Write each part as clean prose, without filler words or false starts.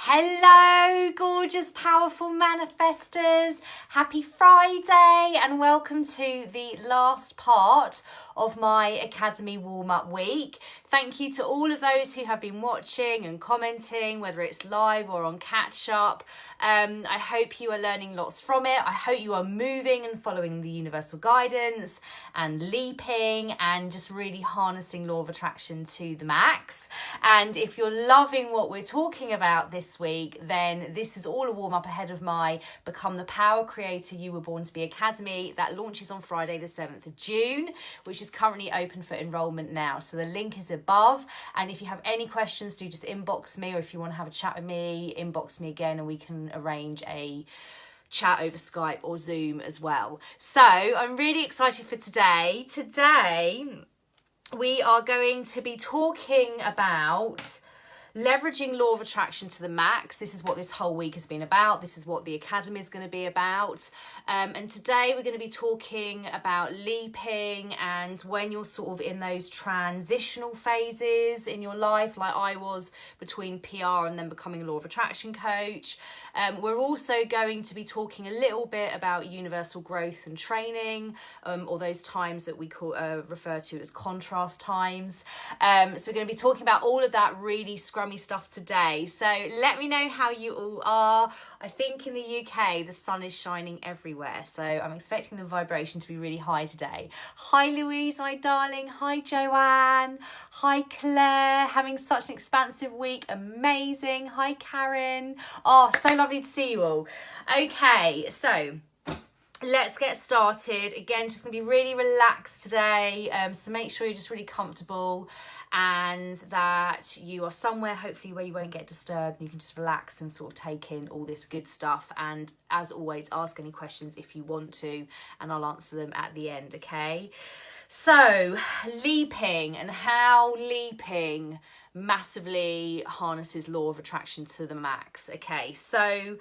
Hello, gorgeous, powerful manifestors. Happy Friday and welcome to the last part of my Academy warm-up week. Thank you to all of those who have been watching and commenting, whether it's live or on catch-up. I hope you are learning lots from it. I hope you are moving and following the universal guidance and leaping and just really harnessing law of attraction to the max. And if you're loving what we're talking about this week, then this is all a warm-up ahead of my Become the Power Creator You Were Born to Be Academy that launches on Friday the 7th of June, which is currently open for enrollment now. So the link is above, and if you have any questions, do just inbox me, or if you want to have a chat with me, inbox me again and we can arrange a chat over Skype or Zoom as well. So I'm really excited for today. Today we are going to be talking about leveraging law of attraction to the max. This is what this whole week has been about. This is what the Academy is going to be about. And today we're going to be talking about leaping and when you're sort of in those transitional phases in your life, like I was between PR and then becoming a law of attraction coach. We're also going to be talking a little bit about universal growth and training, or those times that we refer to as contrast times. So we're going to be talking about all of that really scrummy stuff today. So let me know how you all are. I think in the UK the sun is shining everywhere, so I'm expecting the vibration to be really high today. Hi Louise, my darling. Hi Joanne. Hi Claire. Having such an expansive week. Amazing. Hi Karen. Oh, so lovely to see you all. Okay, so let's get started. Again, just gonna be really relaxed today, so make sure you're just really comfortable and that you are somewhere hopefully where you won't get disturbed and you can just relax and sort of take in all this good stuff. And as always, ask any questions if you want to and I'll answer them at the end. Okay, so leaping and how leaping massively harnesses law of attraction to the max. Okay, so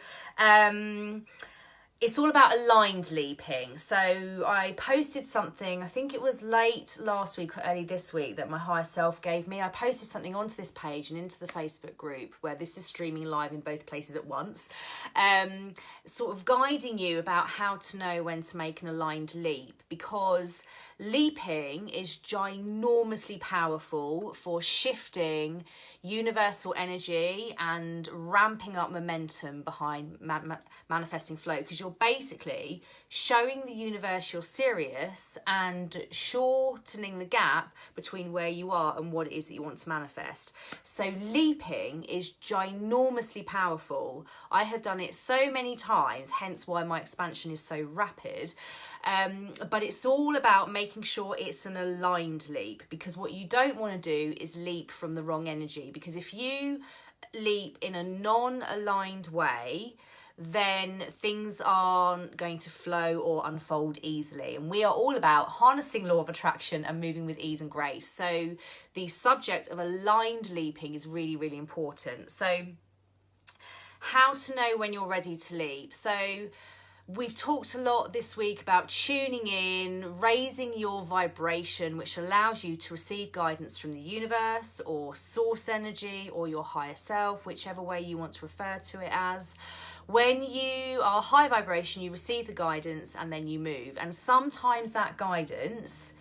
it's all about aligned leaping. So I posted something, I think it was late last week or early this week, that my higher self gave me. I posted something onto this page and into the Facebook group where this is streaming live in both places at once, sort of guiding you about how to know when to make an aligned leap, because leaping is ginormously powerful for shifting universal energy and ramping up momentum behind manifesting flow, because you're basically showing the universe you're serious and shortening the gap between where you are and what it is that you want to manifest. So leaping is ginormously powerful. I have done it so many times, hence why my expansion is so rapid. But it's all about making sure it's an aligned leap, because what you don't want to do is leap from the wrong energy, because if you leap in a non-aligned way, then things aren't going to flow or unfold easily. And we are all about harnessing law of attraction and moving with ease and grace. So the subject of aligned leaping is really, really important. So how to know when you're ready to leap. So we've talked a lot this week about tuning in, raising your vibration, which allows you to receive guidance from the universe or source energy or your higher self, whichever way you want to refer to it as. When you are high vibration, you receive the guidance and then you move. And sometimes that guidance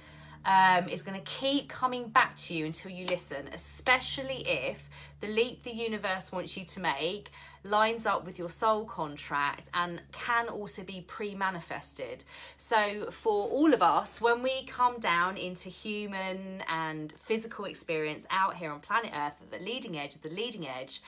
is going to keep coming back to you until you listen, especially if the leap the universe wants you to make lines up with your soul contract and can also be pre-manifested. So for all of us, when we come down into human and physical experience out here on planet Earth at the leading edge of the leading edge,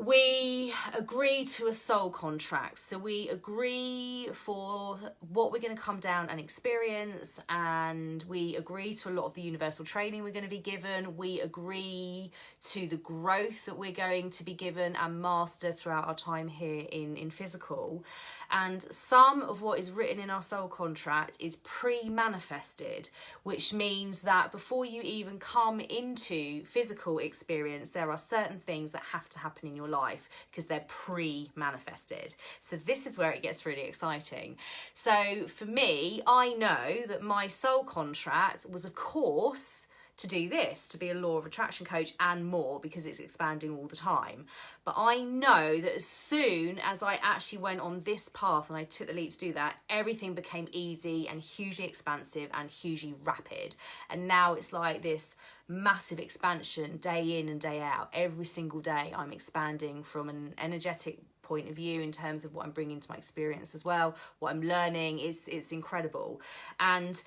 we agree to a soul contract. So we agree for what we're going to come down and experience, and we agree to a lot of the universal training we're going to be given. We agree to the growth that we're going to be given and master throughout our time here in physical. And some of what is written in our soul contract is pre-manifested, which means that before you even come into physical experience, there are certain things that have to happen in your life because they're pre-manifested. So this is where it gets really exciting. So for me, I know that my soul contract was, of course, to do this, to be a law of attraction coach and more, because it's expanding all the time. But I know that as soon as I actually went on this path and I took the leap to do that, everything became easy and hugely expansive and hugely rapid. And now it's like this massive expansion day in and day out. Every single day I'm expanding from an energetic point of view in terms of what I'm bringing to my experience as well, what I'm learning. It's incredible. And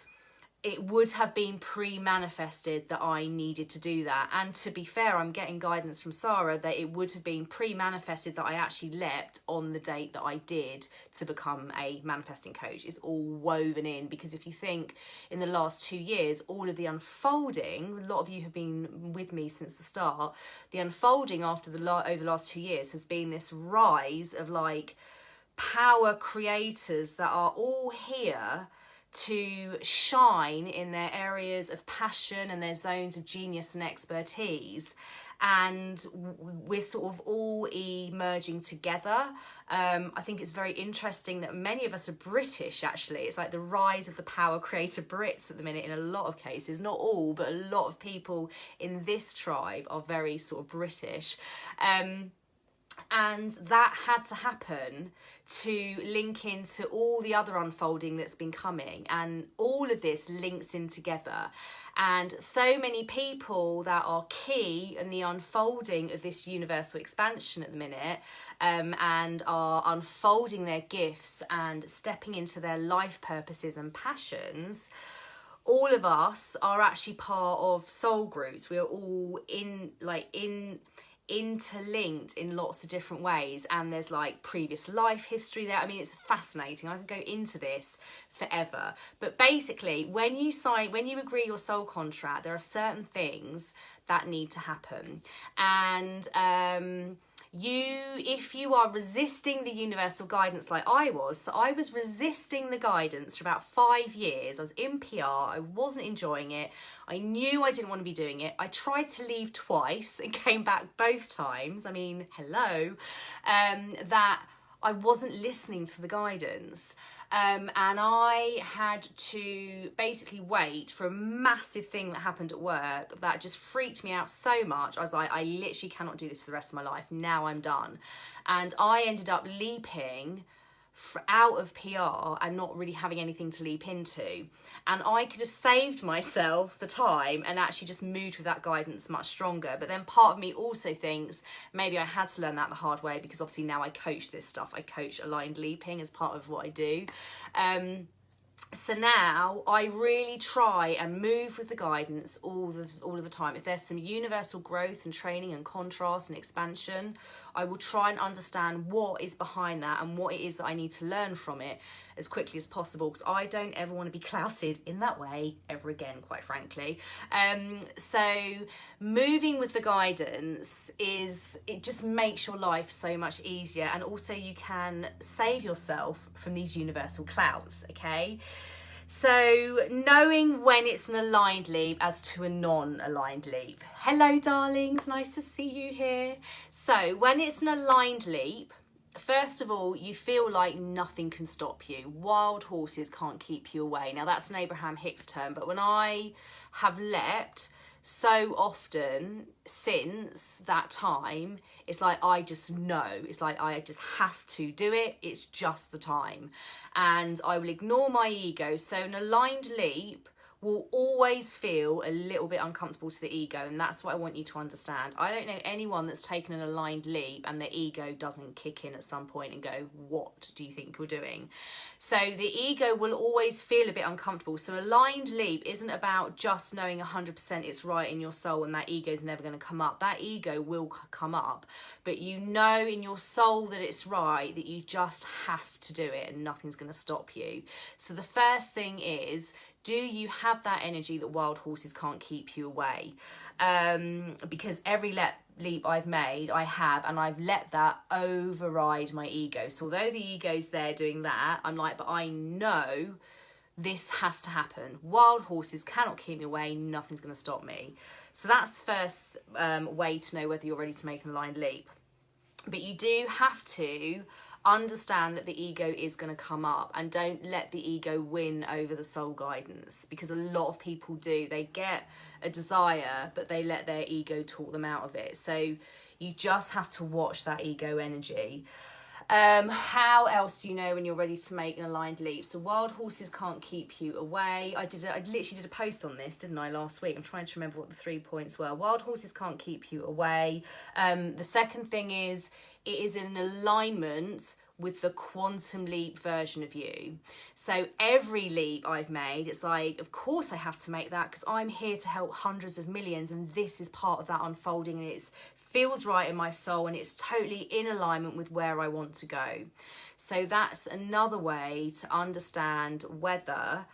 it would have been pre-manifested that I needed to do that. And to be fair, I'm getting guidance from Sarah that it would have been pre-manifested that I actually leapt on the date that I did to become a manifesting coach. It's all woven in, because if you think in the last 2 years, all of the unfolding, a lot of you have been with me since the start, the unfolding after over the last 2 years has been this rise of like power creators that are all here to shine in their areas of passion and their zones of genius and expertise. And we're sort of all emerging together. I think it's very interesting that many of us are British, actually. It's like the rise of the power creator Brits at the minute in a lot of cases. Not all, but a lot of people in this tribe are very sort of British. And that had to happen to link into all the other unfolding that's been coming, and all of this links in together. And so many people that are key in the unfolding of this universal expansion at the minute, and are unfolding their gifts and stepping into their life purposes and passions. All of us are actually part of soul groups. We are all interlinked in lots of different ways, and there's like previous life history there. I mean, it's fascinating. I could go into this forever, but basically when you agree your soul contract, there are certain things that need to happen. And if you are resisting the universal guidance like I was, so I was resisting the guidance for about 5 years. I was in PR, I wasn't enjoying it. I knew I didn't want to be doing it. I tried to leave twice and came back both times. I mean, hello. That I wasn't listening to the guidance. And I had to basically wait for a massive thing that happened at work that just freaked me out so much. I was like, I literally cannot do this for the rest of my life. Now I'm done. And I ended up leaping out of PR and not really having anything to leap into. And I could have saved myself the time and actually just moved with that guidance much stronger. But then part of me also thinks maybe I had to learn that the hard way, because obviously now I coach this stuff. I coach aligned leaping as part of what I do. So now I really try and move with the guidance all of the time. If there's some universal growth and training and contrast and expansion, I will try and understand what is behind that and what it is that I need to learn from it as quickly as possible, because I don't ever want to be clouted in that way ever again, quite frankly. So moving with the guidance it just makes your life so much easier, and also you can save yourself from these universal clouds, okay? So knowing when it's an aligned leap as to a non-aligned leap. Hello darlings, nice to see you here. So when it's an aligned leap, first of all, you feel like nothing can stop you. Wild horses can't keep you away. Now that's an 𝗣𝗵𝗲 term, but when I have leapt so often since that time, it's like I just know. It's like I just have to do it. It's just the time. And I will ignore my ego. So an aligned leap will always feel a little bit uncomfortable to the ego, and that's what I want you to understand. I don't know anyone that's taken an aligned leap and their ego doesn't kick in at some point and go, what do you think you're doing? So the ego will always feel a bit uncomfortable. So aligned leap isn't about just knowing 100% it's right in your soul and that ego is never going to come up. That ego will come up, but you know in your soul that it's right, that you just have to do it and nothing's going to stop you. So the first thing is, do you have that energy that wild horses can't keep you away? Because every leap I've made, I have, and I've let that override my ego. So although the ego's there doing that, I'm like, but I know this has to happen. Wild horses cannot keep me away. Nothing's going to stop me. So that's the first way to know whether you're ready to make an aligned leap. But you do have to understand that the ego is going to come up, and don't let the ego win over the soul guidance, because a lot of people do. They get a desire, but they let their ego talk them out of it. So you just have to watch that ego energy. How else do you know when you're ready to make an aligned leap? So wild horses can't keep you away. I literally did a post on this, didn't I, last week? I'm trying to remember what the 3 points were. Wild horses can't keep you away. The second thing is, it is in alignment with the quantum leap version of you. So every leap I've made, it's like, of course I have to make that, because I'm here to help hundreds of millions, and this is part of that unfolding, and it feels right in my soul, and it's totally in alignment with where I want to go. So that's another way to understand whether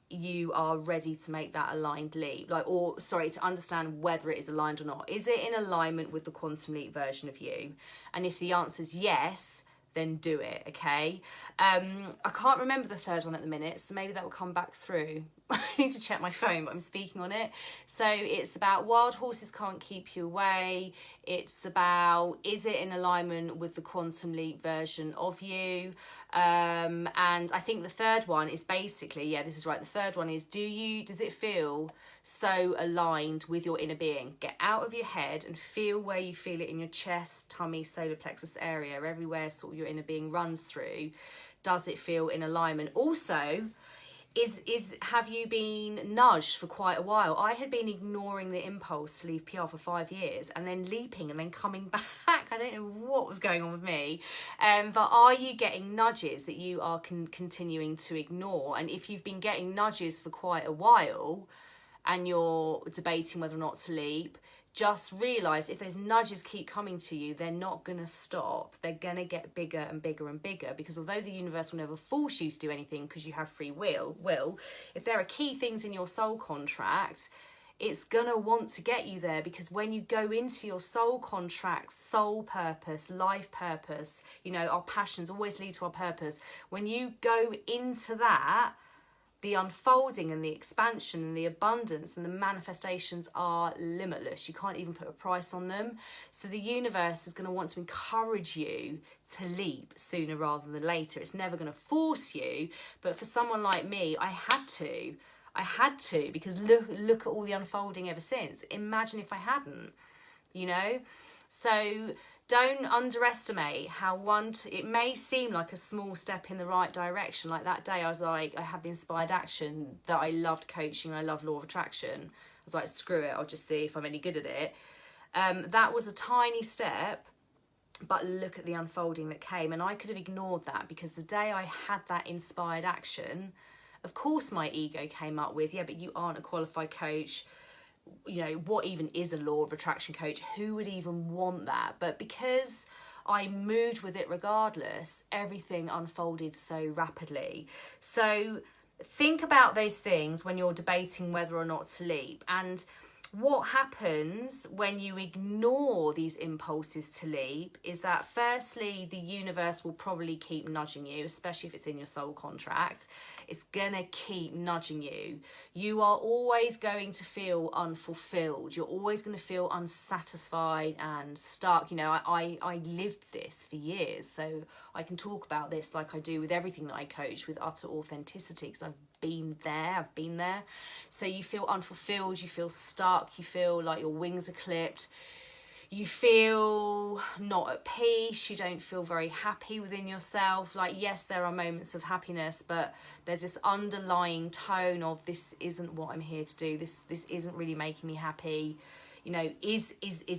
you are ready to make that aligned leap, to understand whether it is aligned or not. Is it in alignment with the quantum leap version of you? And if the answer is yes, then do it, okay? I can't remember the third one at the minute, so maybe that will come back through. I need to check my phone, but I'm speaking on it. So it's about wild horses can't keep you away. It's about, is it in alignment with the quantum leap version of you? And I think the third one is basically, yeah, this is right. The third one is, does it feel so aligned with your inner being? Get out of your head and feel where you feel it in your chest, tummy, solar plexus area, everywhere sort of your inner being runs through. Does it feel in alignment? Also, have you been nudged for quite a while? I had been ignoring the impulse to leave PR for 5 years, and then leaping and then coming back. I don't know what was going on with me. But are you getting nudges that you are continuing to ignore? And if you've been getting nudges for quite a while and you're debating whether or not to leap, just realise if those nudges keep coming to you, they're not going to stop. They're going to get bigger and bigger and bigger, because although the universe will never force you to do anything because you have free will, if there are key things in your soul contract, it's going to want to get you there, because when you go into your soul contract, soul purpose, life purpose, our passions always lead to our purpose. When you go into that, the unfolding and the expansion and the abundance and the manifestations are limitless. You can't even put a price on them. So the universe is going to want to encourage you to leap sooner rather than later. It's never going to force you. But for someone like me, I had to, because look at all the unfolding ever since. Imagine if I hadn't, So don't underestimate how it may seem like a small step in the right direction. Like that day, I was like, I had the inspired action that I loved coaching, I love law of attraction. I was like, screw it, I'll just see if I'm any good at it. That was a tiny step, but look at the unfolding that came. And I could have ignored that, because the day I had that inspired action, of course my ego came up with, yeah, but you aren't a qualified coach. What even is a law of attraction coach? Who would even want that? But because I moved with it regardless, everything unfolded so rapidly. So think about those things when you're debating whether or not to leap. And what happens when you ignore these impulses to leap is that, firstly, the universe will probably keep nudging you, especially if it's in your soul contract. It's gonna keep nudging you. You are always going to feel unfulfilled. You're always going to feel unsatisfied and stuck. I lived this for years, so I can talk about this like I do with everything that I coach, with utter authenticity, because I've been there. So you feel unfulfilled, you feel stuck, you feel like your wings are clipped. You feel not at peace, you don't feel very happy within yourself. Like, yes, there are moments of happiness, but there's this underlying tone of, this isn't what I'm here to do. This isn't really making me happy. Is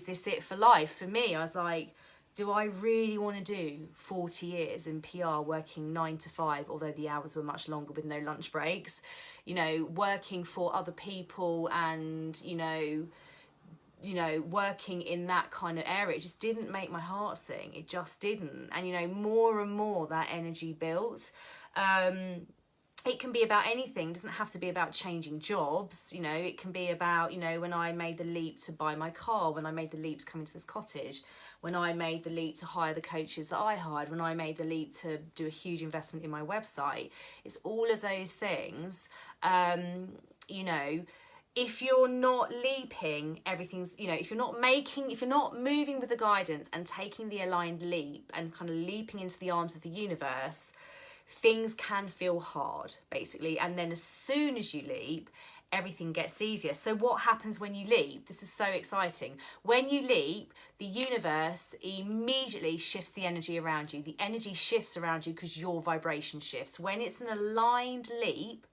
this it for life? For me, I was like, do I really want to do 40 years in PR, working 9 to 5, although the hours were much longer with no lunch breaks, working for other people and, working in that kind of area? It just didn't make my heart sing. It just didn't. And, more and more that energy built. It can be about anything. It doesn't have to be about changing jobs. It can be about, when I made the leap to buy my car, when I made the leap to come into this cottage, when I made the leap to hire the coaches that I hired, when I made the leap to do a huge investment in my website. It's all of those things, if you're not leaping, everything's, you know, if you're not moving with the guidance and taking the aligned leap and kind of leaping into the arms of the universe, things can feel hard, basically. And then as soon as you leap, everything gets easier. So what happens when you leap? This is so exciting. When you leap, the universe immediately shifts the energy around you. The energy shifts around you because your vibration shifts. When it's an aligned leap,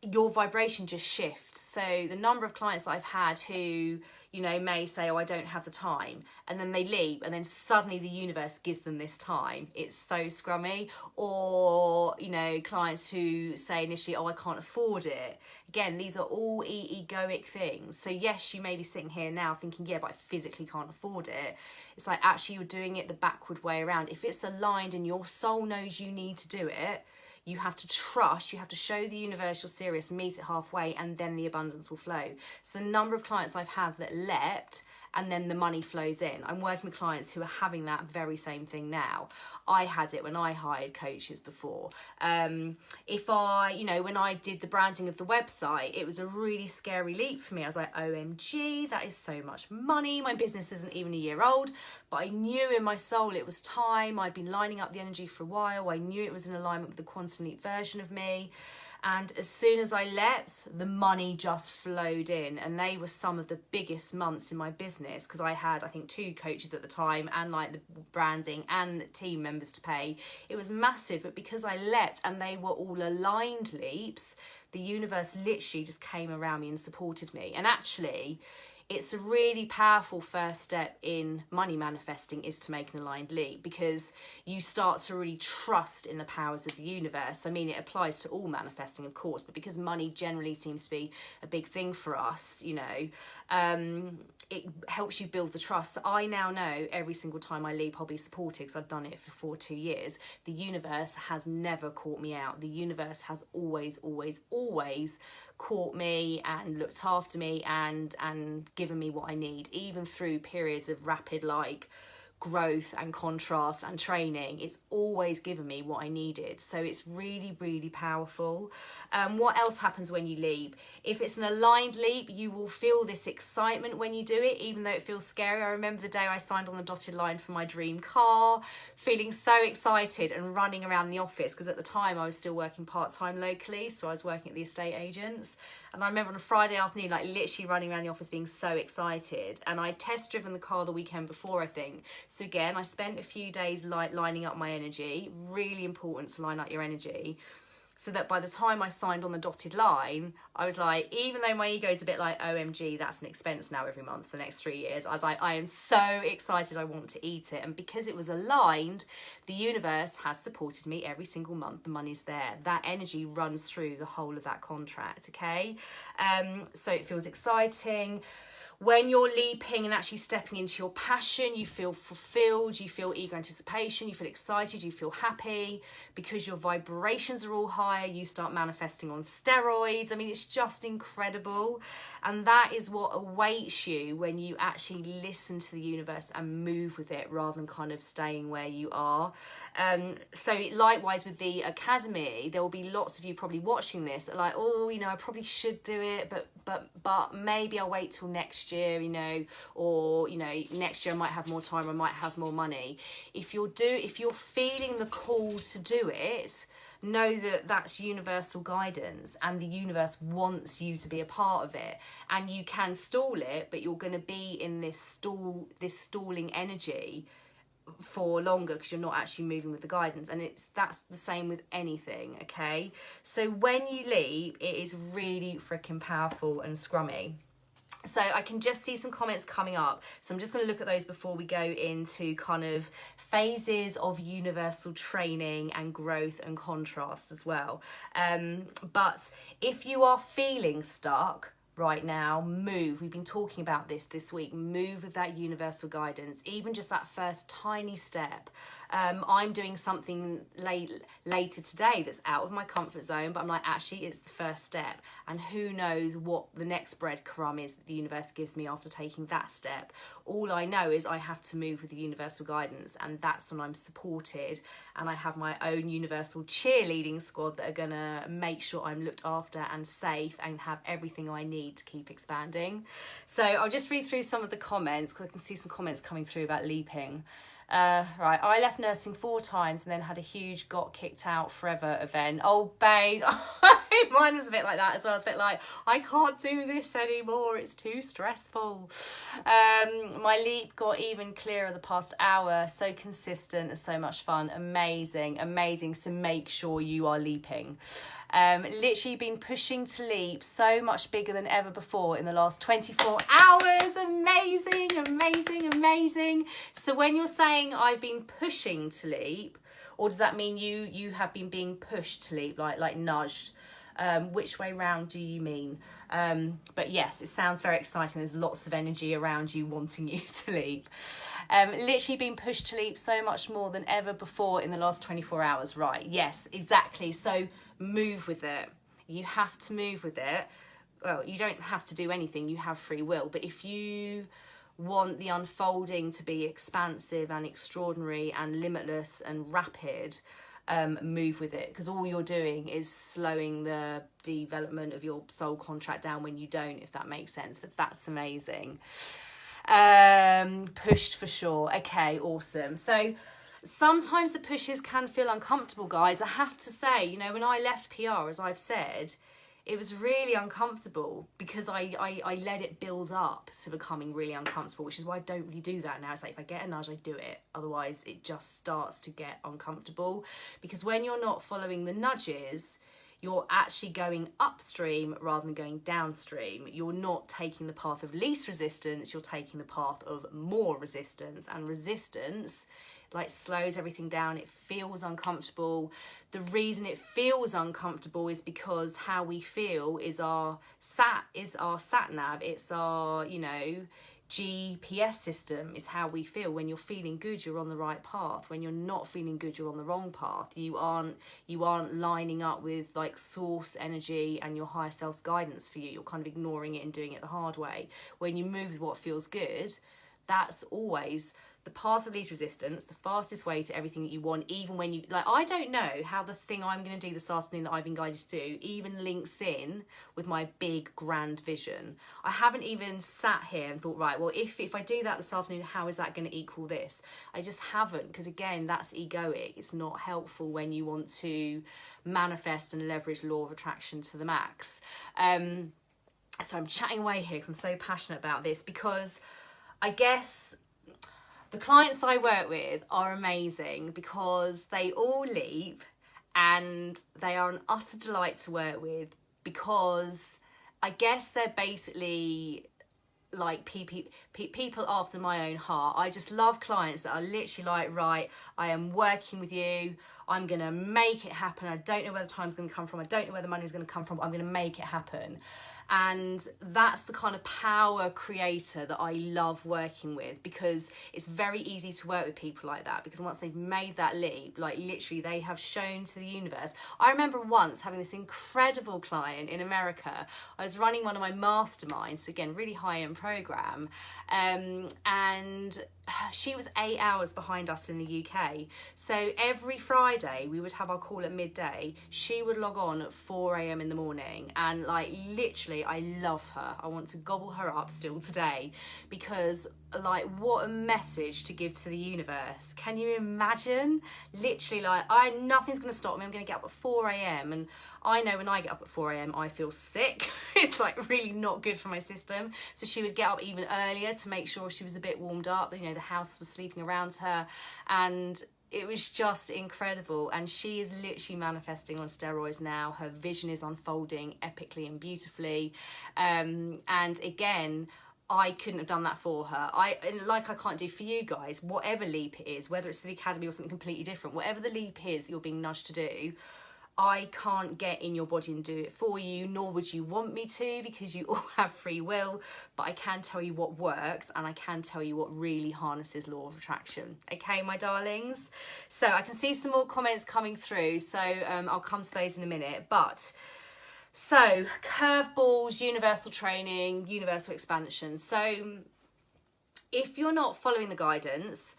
your vibration just shifts. So the number of clients that I've had who, you know, may say, oh, I don't have the time, and then they leap, and then suddenly the universe gives them this time. It's so scrummy. Or, you know, clients who say initially, oh, I can't afford it. Again, these are all egoic things. So yes, you may be sitting here now thinking, yeah, but I physically can't afford it. It's like, actually, you're doing it the backward way around. If it's aligned and your soul knows you need to do it, you have to trust, you have to show the universe you're serious, meet it halfway, and then the abundance will flow. So the number of clients I've had that leapt and then the money flows in. I'm working with clients who are having that very same thing now. I had it when I hired coaches before. When I did the branding of the website, it was a really scary leap for me. I was like, OMG, that is so much money. My business isn't even a year old, but I knew in my soul it was time. I'd been lining up the energy for a while. I knew it was in alignment with the quantum leap version of me. And as soon as I leapt, the money just flowed in. And they were some of the biggest months in my business because I had, I think, 2 coaches at the time and like the branding and team members to pay. It was massive. But because I leapt and they were all aligned leaps, the universe literally just came around me and supported me. And actually, it's a really powerful first step in money manifesting is to make an aligned leap, because you start to really trust in the powers of the universe. I mean, it applies to all manifesting, of course, but because money generally seems to be a big thing for us, you know, it helps you build the trust. So I now know every single time I leap, I'll be supported because I've done it for 42 years. The universe has never caught me out. The universe has always, always, always caught me and looked after me and given me what I need, even through periods of rapid growth and contrast and training. It's always given me what I needed. So it's really, really powerful. What else happens when you leap? If it's an aligned leap, you will feel this excitement when you do it, even though it feels scary. I remember the day I signed on the dotted line for my dream car, feeling so excited and running around the office, because at the time I was still working part-time locally, so I was working at the estate agents. And I remember on a Friday afternoon, literally running around the office being so excited. And I test driven the car the weekend before, I think. So again, I spent a few days lining up my energy. Really important to line up your energy, so that by the time I signed on the dotted line, I was like, even though my ego is a bit like, OMG, that's an expense now every month for the next 3 years, I was like, I am so excited, I want to eat it. And because it was aligned, the universe has supported me every single month. The money's there. That energy runs through the whole of that contract, okay? So it feels exciting. When you're leaping and actually stepping into your passion, you feel fulfilled, you feel eager anticipation, you feel excited, you feel happy. Because your vibrations are all higher, you start manifesting on steroids. I mean, it's just incredible. And that is what awaits you when you actually listen to the universe and move with it, rather than kind of staying where you are. So likewise with the academy, there will be lots of you probably watching this that are like, oh, you know, I probably should do it, but maybe I'll wait till next year, you know, or, you know, next year I might have more time, I might have more money. If you're feeling the call to do it, know that that's universal guidance, and the universe wants you to be a part of it. And you can stall it, but you're going to be in this stalling energy for longer because you're not actually moving with the guidance. And that's the same with anything, okay? So when you leap, it is really freaking powerful and scrummy. So I can just see some comments coming up. So I'm just going to look at those before we go into kind of phases of universal training and growth and contrast as well. But if you are feeling stuck, right now. Move. We've been talking about this week. Move with that universal guidance. Even just that first tiny step. I'm doing something later today that's out of my comfort zone, but I'm like, actually, it's the first step. And who knows what the next breadcrumb is that the universe gives me after taking that step. All I know is I have to move with the universal guidance, and that's when I'm supported, and I have my own universal cheerleading squad that are gonna make sure I'm looked after and safe and have everything I need to keep expanding. So I'll just read through some of the comments, because I can see some comments coming through about leaping. Right, I left nursing 4 times and then had a huge got kicked out forever event. Oh, babe, mine was a bit like that as well. I was a bit like, I can't do this anymore, it's too stressful. My leap got even clearer the past hour, so consistent and so much fun. Amazing, amazing. So make sure you are leaping. Literally been pushing to leap so much bigger than ever before in the last 24 hours. Amazing, amazing, amazing. So when you're saying I've been pushing to leap, or does that mean you have been being pushed to leap, like nudged? Which way round do you mean? But yes, it sounds very exciting. There's lots of energy around you wanting you to leap. Literally been pushed to leap so much more than ever before in the last 24 hours. Right, yes, exactly. So move with it. You have to move with it. Well, you don't have to do anything. You have free will. But if you want the unfolding to be expansive and extraordinary and limitless and rapid, move with it, because all you're doing is slowing the development of your soul contract down when you don't, if that makes sense. But that's amazing. Pushed for sure. Okay, awesome. So sometimes the pushes can feel uncomfortable, guys. I have to say, you know, when I left PR, as I've said, it was really uncomfortable because I let it build up to becoming really uncomfortable, which is why I don't really do that now. It's like, if I get a nudge, I do it. Otherwise, it just starts to get uncomfortable, because when you're not following the nudges, you're actually going upstream rather than going downstream. You're not taking the path of least resistance, you're taking the path of more resistance. And resistance like slows everything down. It feels uncomfortable. The reason it feels uncomfortable is because how we feel is our sat nav. It's our, you know, GPS system is how we feel. When you're feeling good, you're on the right path. When you're not feeling good, you're on the wrong path. You aren't lining up with like source energy and your higher self's guidance for you. You're kind of ignoring it and doing it the hard way. When you move with what feels good, that's always the path of least resistance, the fastest way to everything that you want. Even when you, like, I don't know how the thing I'm going to do this afternoon that I've been guided to do even links in with my big grand vision. I haven't even sat here and thought, right, well, if I do that this afternoon, how is that going to equal this? I just haven't, because again, that's egoic. It's not helpful when you want to manifest and leverage law of attraction to the max. So I'm chatting away here because I'm so passionate about this, because I guess the clients I work with are amazing because they all leap, and they are an utter delight to work with, because I guess they're basically like people after my own heart. I just love clients that are literally like, right, I am working with you, I'm going to make it happen. I don't know where the time's going to come from, I don't know where the money's going to come from, but I'm going to make it happen. And that's the kind of power creator that I love working with, because it's very easy to work with people like that, because once they've made that leap, like literally they have shown to the universe. I remember once having this incredible client in America. I was running one of my masterminds, again, really high-end program, and she was 8 hours behind us in the UK. So every Friday we would have our call at midday. She would log on at 4 a.m. in the morning, and like literally I love her. I want to gobble her up still today, because like what a message to give to the universe. Can you imagine? Literally, like, nothing's going to stop me. I'm going to get up at 4 a.m. and I know when I get up at 4 a.m. I feel sick. It's like really not good for my system. So she would get up even earlier to make sure she was a bit warmed up. You know, the house was sleeping around her, and it was just incredible. And she is literally manifesting on steroids now. Her vision is unfolding epically and beautifully. And again, I couldn't have done that for her. I can't do for you guys, whatever leap it is, whether it's for the academy or something completely different, whatever the leap is that you're being nudged to do, I can't get in your body and do it for you, nor would you want me to, because you all have free will, but I can tell you what works, and I can tell you what really harnesses law of attraction. Okay, my darlings? So I can see some more comments coming through, so I'll come to those in a minute. But so curveballs, universal training, universal expansion. So if you're not following the guidance,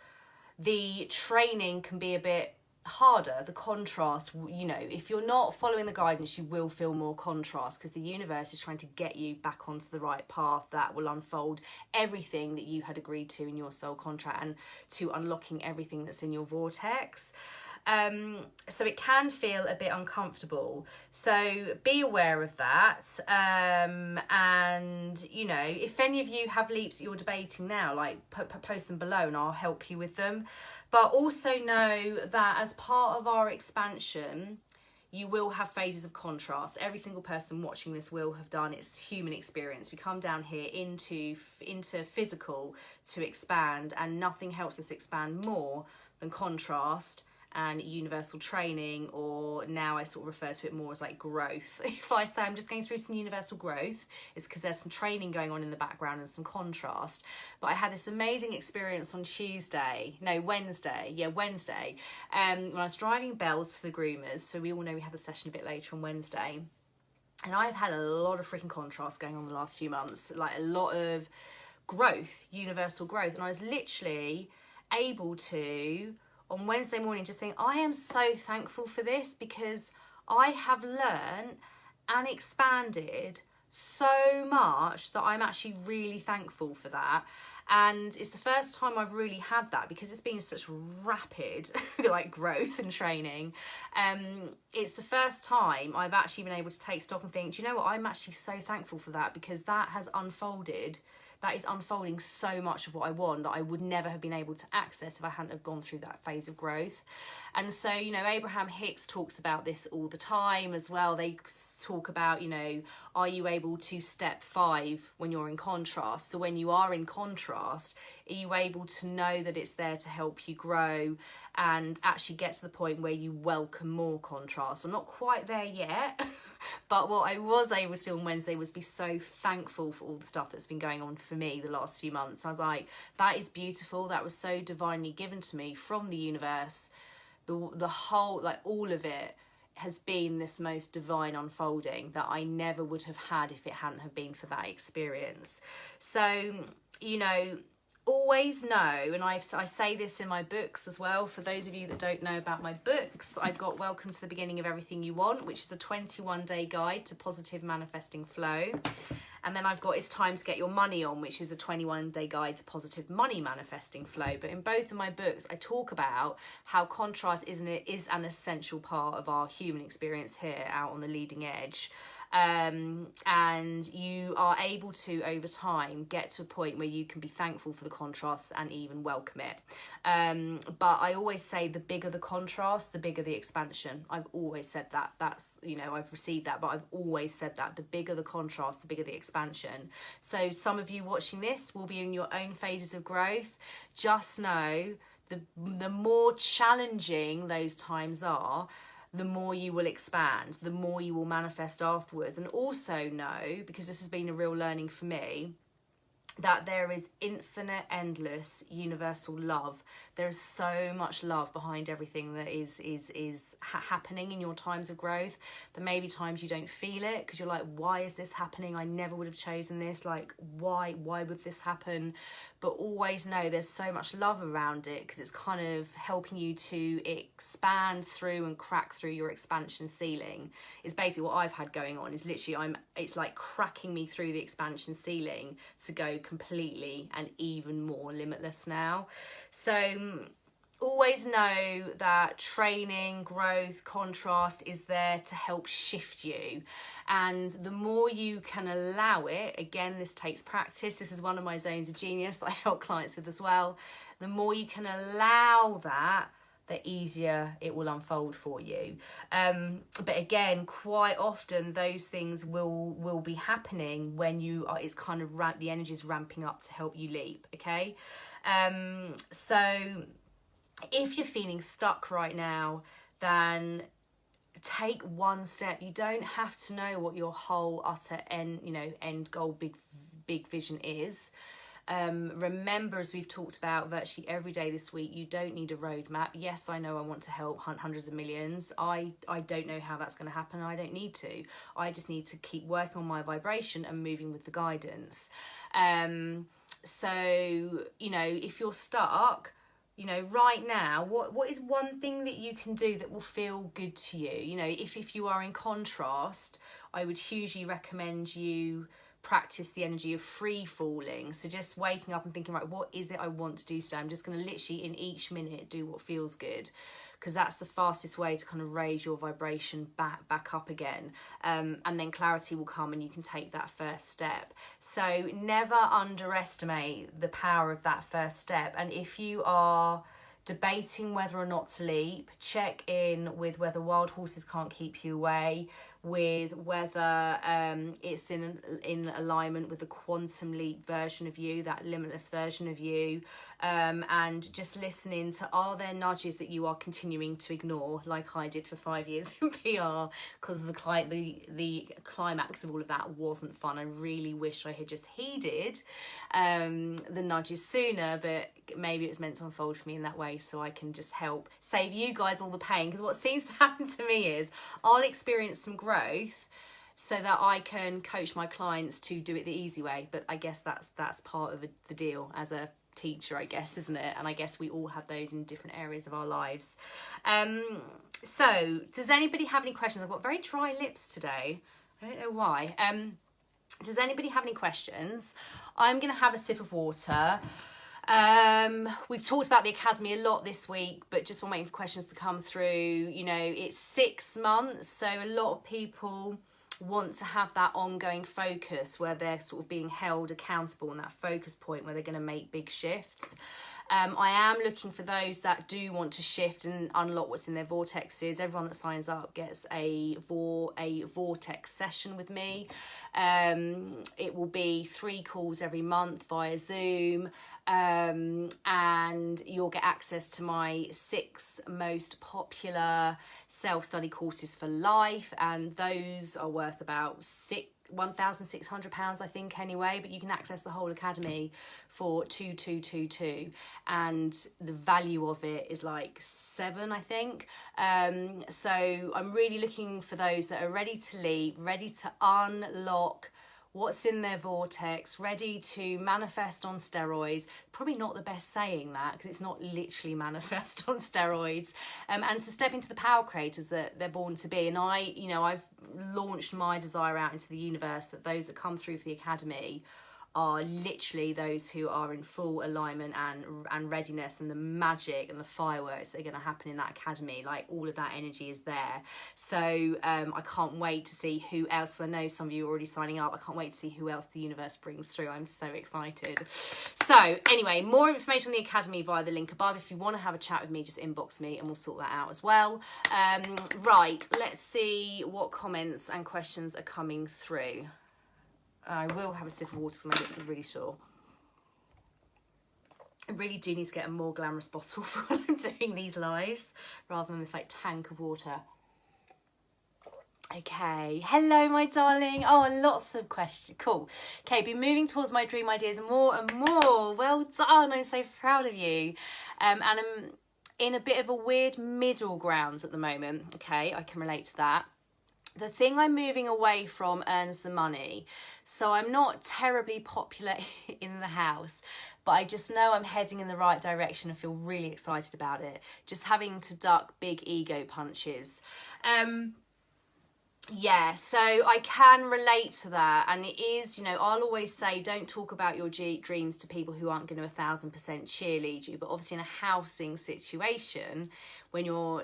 the training can be a bit harder. The contrast, you know, if you're not following the guidance, you will feel more contrast, because the universe is trying to get you back onto the right path that will unfold everything that you had agreed to in your soul contract, and to unlocking everything that's in your vortex. So it can feel a bit uncomfortable, so be aware of that. And you know, if any of you have leaps that you're debating now, like post them below and I'll help you with them. But also know that as part of our expansion, you will have phases of contrast. Every single person watching this will have done. It's human experience. We come down here into physical to expand, and nothing helps us expand more than contrast and universal training, or now I sort of refer to it more as like growth. If I say I'm just going through some universal growth, it's because there's some training going on in the background and some contrast. But I had this amazing experience on Wednesday, when I was driving Bells to the groomers. So we all know we had the session a bit later on Wednesday, and I've had a lot of freaking contrast going on the last few months, like a lot of growth, universal growth, and I was literally able to on Wednesday morning just think, I am so thankful for this, because I have learned and expanded so much that I'm actually really thankful for that. And it's the first time I've really had that, because it's been such rapid like growth and training. It's the first time I've actually been able to take stock and think, do you know what, I'm actually so thankful for that, because that has unfolded. That is unfolding so much of what I want that I would never have been able to access if I hadn't have gone through that phase of growth. And so, you know, 𝗣𝗵𝗲 talks about this all the time as well. They talk about, you know, are you able to step 5 when you're in contrast? So when you are in contrast, are you able to know that it's there to help you grow and actually get to the point where you welcome more contrast? I'm not quite there yet. But what I was able to do on Wednesday was be so thankful for all the stuff that's been going on for me the last few months. I was like, that is beautiful. That was so divinely given to me from the universe. The whole, like all of it has been this most divine unfolding that I never would have had if it hadn't have been for that experience. So, you know, always know, and I say this in my books as well, for those of you that don't know about my books, I've got Welcome to the Beginning of Everything You Want, which is a 21-day guide to positive manifesting flow. And then I've got It's Time to Get Your Money On, which is a 21-day guide to positive money manifesting flow. But in both of my books, I talk about how contrast is an essential part of our human experience here out on the leading edge. And you are able to, over time, get to a point where you can be thankful for the contrast and even welcome it. But I always say the bigger the contrast, the bigger the expansion. I've always said that. That's, you know, I've received that, but I've always said that. The bigger the contrast, the bigger the expansion. So some of you watching this will be in your own phases of growth. Just know the more challenging those times are, the more you will expand, the more you will manifest afterwards. And also know, because this has been a real learning for me, that there is infinite, endless, universal love. There is so much love behind everything that is happening in your times of growth. There may be times you don't feel it because you're like, why is this happening? I never would have chosen this. Like, why would this happen? But always know there's so much love around it, because it's kind of helping you to expand through and crack through your expansion ceiling. It's basically what I've had going on. Is literally it's like cracking me through the expansion ceiling to go completely and even more limitless now. So always know that training, growth, contrast is there to help shift you. And the more you can allow it, again, this takes practice. This is one of my zones of genius that I help clients with as well. The more you can allow that, the easier it will unfold for you. But again, quite often those things will be happening when you are, it's kind of the energy is ramping up to help you leap, okay? So if you're feeling stuck right now, then take one step. You don't have to know what your whole utter end goal, big vision is. Remember, as we've talked about virtually every day this week, you don't need a roadmap. Yes, I know I want to help hundreds of millions. I don't know how that's going to happen. I don't need to. I just need to keep working on my vibration and moving with the guidance. So, if you're stuck, right now, what is one thing that you can do that will feel good to you? If you are in contrast, I would hugely recommend you practice the energy of free falling. So just waking up and thinking, right, what is it I want to do today? I'm just going to literally in each minute do what feels good, because that's the fastest way to kind of raise your vibration back up again. And then clarity will come and you can take that first step. So never underestimate the power of that first step. And if you are debating whether or not to leap, check in with whether wild horses can't keep you away, with whether it's in alignment with the quantum leap version of you, that limitless version of you, and just listening to, are there nudges that you are continuing to ignore, like I did for 5 years in PR, because the climax of all of that wasn't fun. I really wish I had just heeded the nudges sooner, but maybe it was meant to unfold for me in that way, so I can just help save you guys all the pain. Because what seems to happen to me is I'll experience some growth so that I can coach my clients to do it the easy way. But I guess that's part of the deal as a teacher, I guess, isn't it? And I guess we all have those in different areas of our lives. So does anybody have any questions? I've got very dry lips today. I don't know why. Does anybody have any questions? I'm going to have a sip of water. We've talked about the Academy a lot this week, but just want waiting for questions to come through. It's 6 months, so a lot of people want to have that ongoing focus where they're sort of being held accountable, and that focus point where they're going to make big shifts. I am looking for those that do want to shift and unlock what's in their vortexes. Everyone that signs up gets a vortex session with me. It will be 3 calls every month via Zoom. And you'll get access to my 6 most popular self-study courses for life, and those are worth about £1,600, I think, anyway, but you can access the whole Academy for 2,222, and the value of it is like 7, I think. So I'm really looking for those that are ready to leap, ready to unlock what's in their vortex, ready to manifest on steroids. Probably not the best saying that, because it's not literally manifest on steroids, and to step into the power creators that they're born to be. And I've launched my desire out into the universe that those that come through for the Academy are literally those who are in full alignment and readiness, and the magic and the fireworks that are going to happen in that Academy, like all of that energy is there. So I can't wait to see who else. I know some of you are already signing up. I can't wait to see who else the universe brings through. I'm so excited. So anyway, more information on the Academy via the link above. If you want to have a chat with me, just inbox me and we'll sort that out as well. Right, let's see what comments and questions are coming through. I will have a sip of water because my lips are really sore. I really do need to get a more glamorous bottle for when I'm doing these lives, rather than this like tank of water. Okay, hello my darling. Oh, lots of questions. Cool. Okay, been moving towards my dream ideas more and more. Well done, I'm so proud of you. And I'm in a bit of a weird middle ground at the moment. Okay, I can relate to that. The thing I'm moving away from earns the money. So I'm not terribly popular in the house, but I just know I'm heading in the right direction and feel really excited about it. Just having to duck big ego punches. Yeah, so I can relate to that. And it is, I'll always say, don't talk about your dreams to people who aren't going to 1,000% cheerlead you. But obviously in a housing situation, when you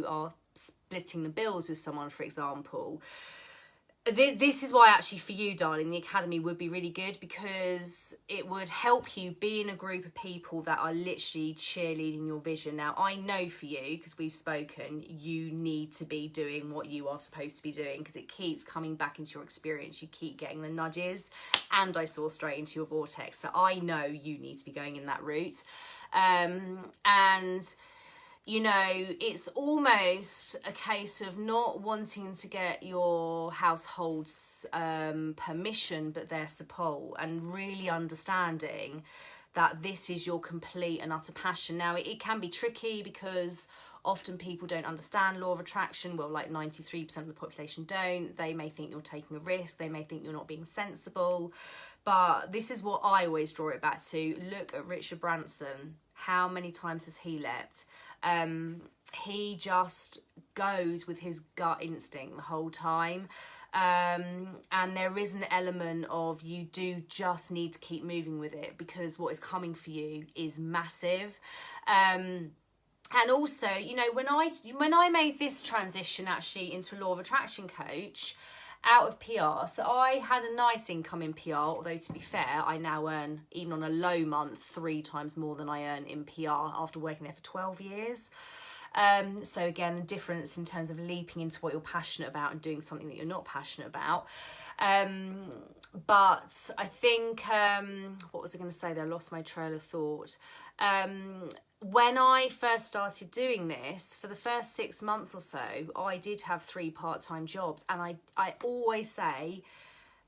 are splitting the bills with someone, for example, this is why actually for you, darling, the Academy would be really good, because it would help you be in a group of people that are literally cheerleading your vision. Now, I know for you, because we've spoken, you need to be doing what you are supposed to be doing, because it keeps coming back into your experience. You keep getting the nudges, and I saw straight into your vortex. So I know you need to be going in that route. And you know, it's almost a case of not wanting to get your household's permission, but their support, and really understanding that this is your complete and utter passion. Now, it can be tricky because often people don't understand law of attraction. Well, like 93% of the population don't. They may think you're taking a risk. They may think you're not being sensible. But this is what I always draw it back to. Look at Richard Branson. How many times has he leapt? He just goes with his gut instinct the whole time. And there is an element of you do just need to keep moving with it, because what is coming for you is massive. And also, you know, when I made this transition actually into a law of attraction coach out of PR, so I had a nice income in PR, although to be fair, I now earn, even on a low month, 3 times more than I earn in PR after working there for 12 years. So again, the difference in terms of leaping into what you're passionate about and doing something that you're not passionate about. But I think, what was I going to say there? I lost my trail of thought. When I first started doing this, for the first 6 months or so, I did have 3 part-time jobs. And I always say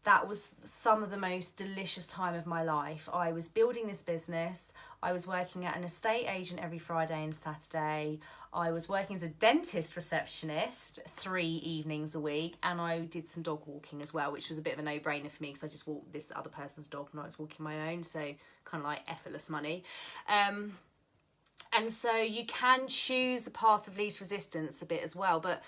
that was some of the most delicious time of my life. I was building this business. I was working at an estate agent every Friday and Saturday. I was working as a dentist receptionist 3 evenings a week, and I did some dog walking as well, which was a bit of a no-brainer for me because I just walked this other person's dog and I was walking my own, so kind of like effortless money. And so you can choose the path of least resistance a bit as well, but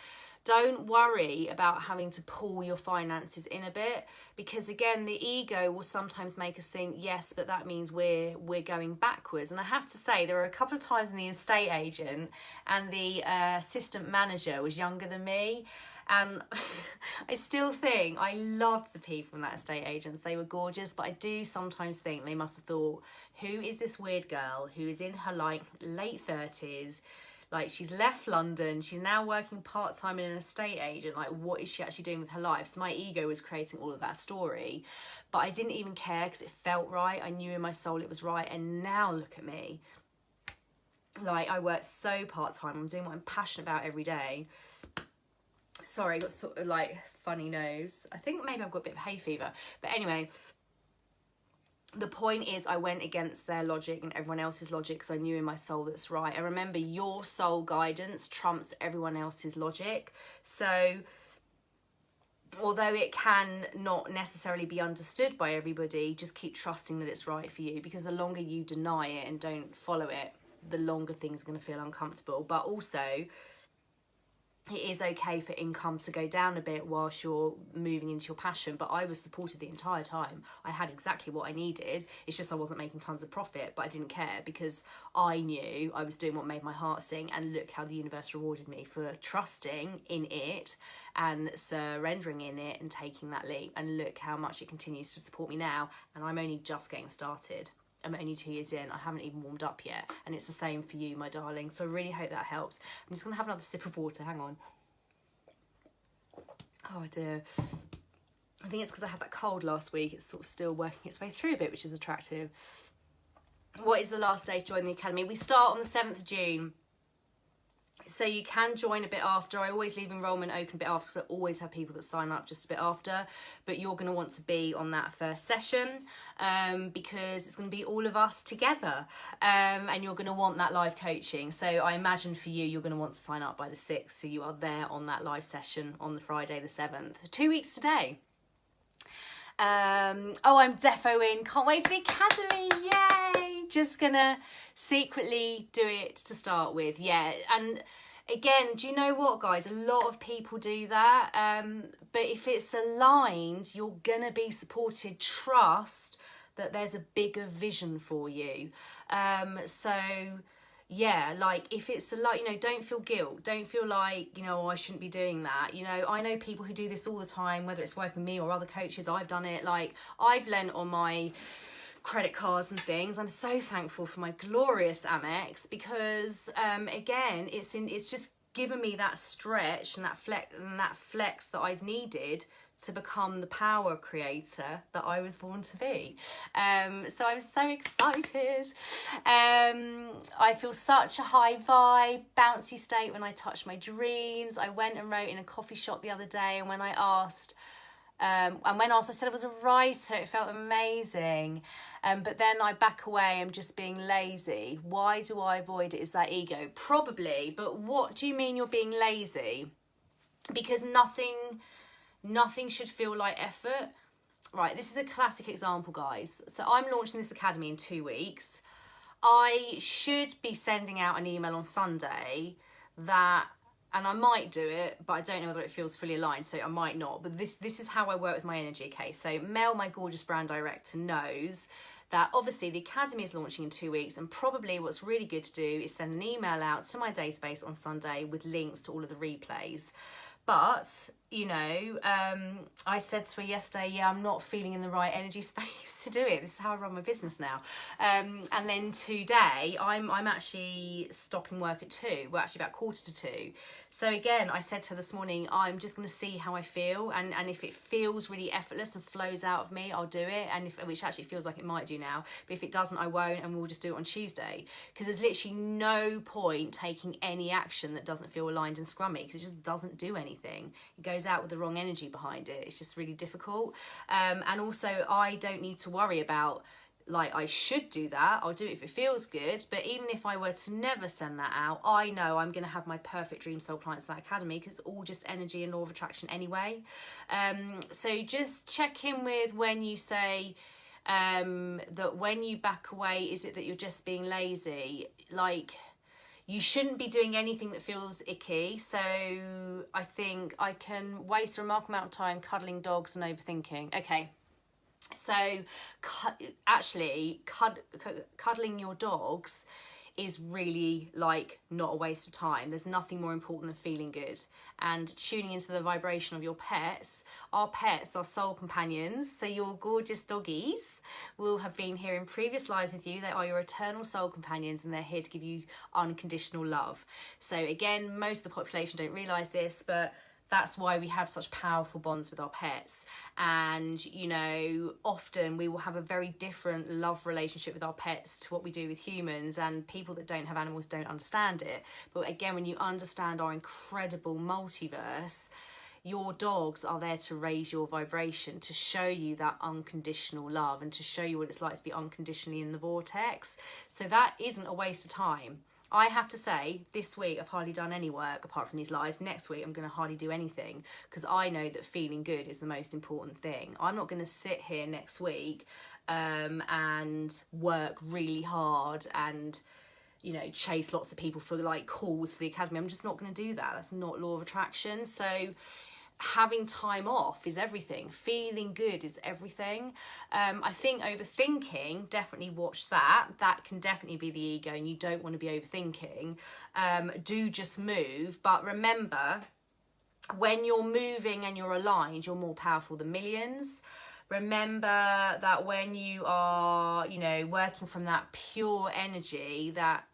don't worry about having to pull your finances in a bit, because again, the ego will sometimes make us think, yes, but that means we're going backwards. And I have to say, there were a couple of times in the estate agent, and the assistant manager was younger than me. And I still think I loved the people in that estate agents. They were gorgeous, but I do sometimes think they must have thought, who is this weird girl who is in her like late 30s? Like, she's left London, she's now working part-time in an estate agent. Like, what is she actually doing with her life? So my ego was creating all of that story, but I didn't even care because it felt right. I knew in my soul it was right. And now look at me. Like, I work so part-time. I'm doing what I'm passionate about every day. Sorry, I got sort of like funny nose. I think maybe I've got a bit of hay fever. But anyway, the point is, I went against their logic and everyone else's logic because I knew in my soul that's right. And remember, your soul guidance trumps everyone else's logic. So although it can not necessarily be understood by everybody, just keep trusting that it's right for you, because the longer you deny it and don't follow it, the longer things are going to feel uncomfortable. But also, it is okay for income to go down a bit whilst you're moving into your passion. But I was supported the entire time. I had exactly what I needed. It's just I wasn't making tons of profit, but I didn't care because I knew I was doing what made my heart sing. And look how the universe rewarded me for trusting in it and surrendering in it and taking that leap. And look how much it continues to support me now. And I'm only just getting started. I'm only 2 years in. I haven't even warmed up yet. And it's the same for you, my darling. So I really hope that helps. I'm just going to have another sip of water. Hang on. Oh, dear. I think it's because I had that cold last week. It's sort of still working its way through a bit, which is attractive. What is the last day to join the Academy? We start on the 7th of June. So you can join a bit after. I always leave enrolment open a bit after because I always have people that sign up just a bit after. But you're going to want to be on that first session because it's going to be all of us together. And you're going to want that live coaching. So I imagine for you, you're going to want to sign up by the 6th. So you are there on that live session on the Friday the 7th. 2 weeks today. Oh, I'm defo in. Can't wait for the Academy. Yay! Just gonna secretly do it to start with. Yeah, and again, do you know what, guys? A lot of people do that. But if it's aligned, you're gonna be supported. Trust that there's a bigger vision for you. So yeah, like if it's a lot, you know, don't feel guilt. Don't feel like, you know, oh, I shouldn't be doing that. You know, I know people who do this all the time, whether it's working with me or other coaches. I've done it. Like, I've lent on my credit cards and things. I'm so thankful for my glorious Amex because, again, it's just given me that stretch and that flex that I've needed to become the power creator that I was born to be. So I'm so excited. I feel such a high vibe, bouncy state when I touch my dreams. I went and wrote in a coffee shop the other day, and when asked, I said I was a writer. It felt amazing. But then I back away, I'm just being lazy. Why do I avoid it? Is that ego? Probably, but what do you mean you're being lazy? Because nothing should feel like effort. Right, this is a classic example, guys. So I'm launching this academy in 2 weeks. I should be sending out an email on Sunday that, and I might do it, but I don't know whether it feels fully aligned, so I might not. But this is how I work with my energy, okay? So Mel, my gorgeous brand director, knows that obviously the academy is launching in 2 weeks, and probably what's really good to do is send an email out to my database on Sunday with links to all of the replays. But, you know, I said to her yesterday, yeah, I'm not feeling in the right energy space to do it. This is how I run my business now. And then today, I'm actually stopping work at 2. Well, actually about 1:45. So again, I said to her this morning, I'm just going to see how I feel. And if it feels really effortless and flows out of me, I'll do it. And which actually feels like it might do now. But if it doesn't, I won't. And we'll just do it on Tuesday. Because there's literally no point taking any action that doesn't feel aligned and scrummy. Because it just doesn't do anything. It goes out with the wrong energy behind it. It's just really difficult. And also, I don't need to worry about, like, I should do that. I'll do it if it feels good. But even if I were to never send that out, I know I'm going to have my perfect dream soul clients in that academy, because it's all just energy and law of attraction anyway. So just check in with when you say that when you back away, is it that you're just being lazy? Like, you shouldn't be doing anything that feels icky. So I think I can waste a remarkable amount of time cuddling dogs and overthinking. Okay. So actually cuddling your dogs is really, like, not a waste of time. There's nothing more important than feeling good and tuning into the vibration of your pets. Our pets are soul companions, so your gorgeous doggies will have been here in previous lives with you. They are your eternal soul companions, and they're here to give you unconditional love. So again, most of the population don't realise this, but that's why we have such powerful bonds with our pets. And, you know, often we will have a very different love relationship with our pets to what we do with humans, and people that don't have animals don't understand it. But again, when you understand our incredible multiverse, your dogs are there to raise your vibration, to show you that unconditional love and to show you what it's like to be unconditionally in the vortex. So that isn't a waste of time. I have to say, this week I've hardly done any work apart from these lives. Next week I'm going to hardly do anything, because I know that feeling good is the most important thing. I'm not going to sit here next week and work really hard and, you know, chase lots of people for, like, calls for the academy. I'm just not going to do that. That's not law of attraction. So having time off is everything. Feeling good is everything. I think overthinking, definitely watch that. That can definitely be the ego, and you don't want to be overthinking. Do just move. But remember, when you're moving and you're aligned, you're more powerful than millions. Remember that when you are, you know, working from that pure energy, that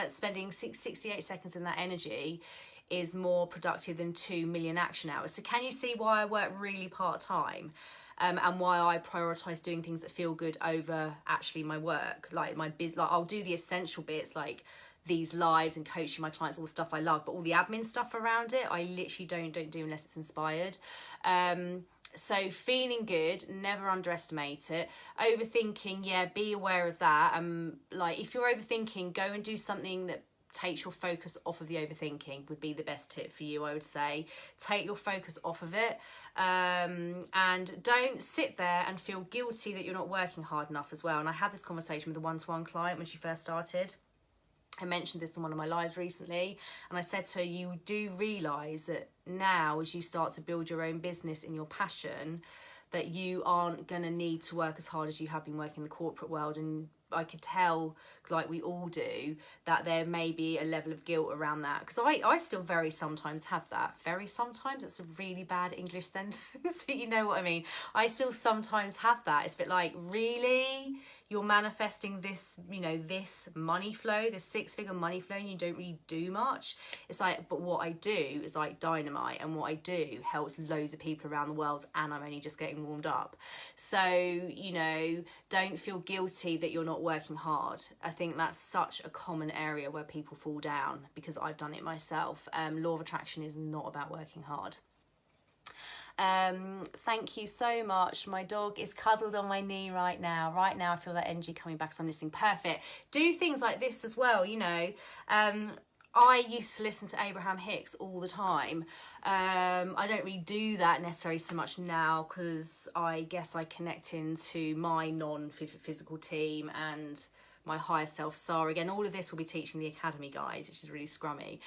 spending 68 seconds in that energy is more productive than 2 million action hours. So can you see why I work really part-time, and why I prioritise doing things that feel good over actually my work? Like my like I'll do the essential bits, like these lives and coaching my clients, all the stuff I love, but all the admin stuff around it, I literally don't do unless it's inspired. So feeling good, never underestimate it. Overthinking, yeah, be aware of that. Like, if you're overthinking, go and do something that takes your focus off of the overthinking would be the best tip for you, I would say. Take your focus off of it, and don't sit there and feel guilty that you're not working hard enough as well. And I had this conversation with a one-to-one client when she first started. I mentioned this in one of my lives recently, and I said to her, you do realise that now, as you start to build your own business in your passion, that you aren't going to need to work as hard as you have been working in the corporate world. And I could tell, like we all do, that there may be a level of guilt around that, because I still very sometimes have that. Very sometimes, it's a really bad English sentence, you know what I mean. I still sometimes have that. It's a bit like, really? you're manifesting this, you know, this money flow, this 6-figure money flow, and you don't really do much. It's like, but what I do is like dynamite, and what I do helps loads of people around the world, and I'm only just getting warmed up. So, you know, don't feel guilty that you're not working hard. I think that's such a common area where people fall down, because I've done it myself. Law of attraction is not about working hard. Thank you so much. My dog is cuddled on my knee right now. Right now I feel that energy coming back, so I'm listening. Perfect. Do things like this as well, you know. I used to listen to 𝗣𝗵𝗵𝗵𝗵 all the time. I don't really do that necessarily so much now, because I guess I connect into my non-physical team and my higher self, Sarah. Again, all of this will be teaching the Academy, guys, which is really scrummy.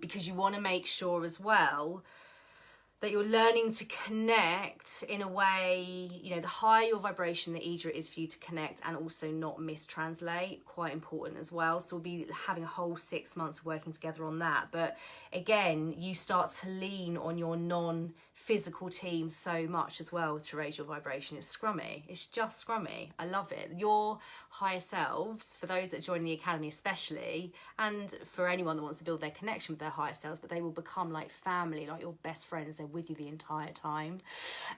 Because you want to make sure as well that you're learning to connect in a way, you know, the higher your vibration, the easier it is for you to connect, and also not mistranslate. Quite important as well. So we'll be having a whole 6 months of working together on that. But again, you start to lean on your non-physical team so much as well to raise your vibration. It's scrummy. It's just scrummy. I love it. Your higher selves, for those that join the Academy especially, and for anyone that wants to build their connection with their higher selves, but they will become like family, like your best friends. They're with you the entire time.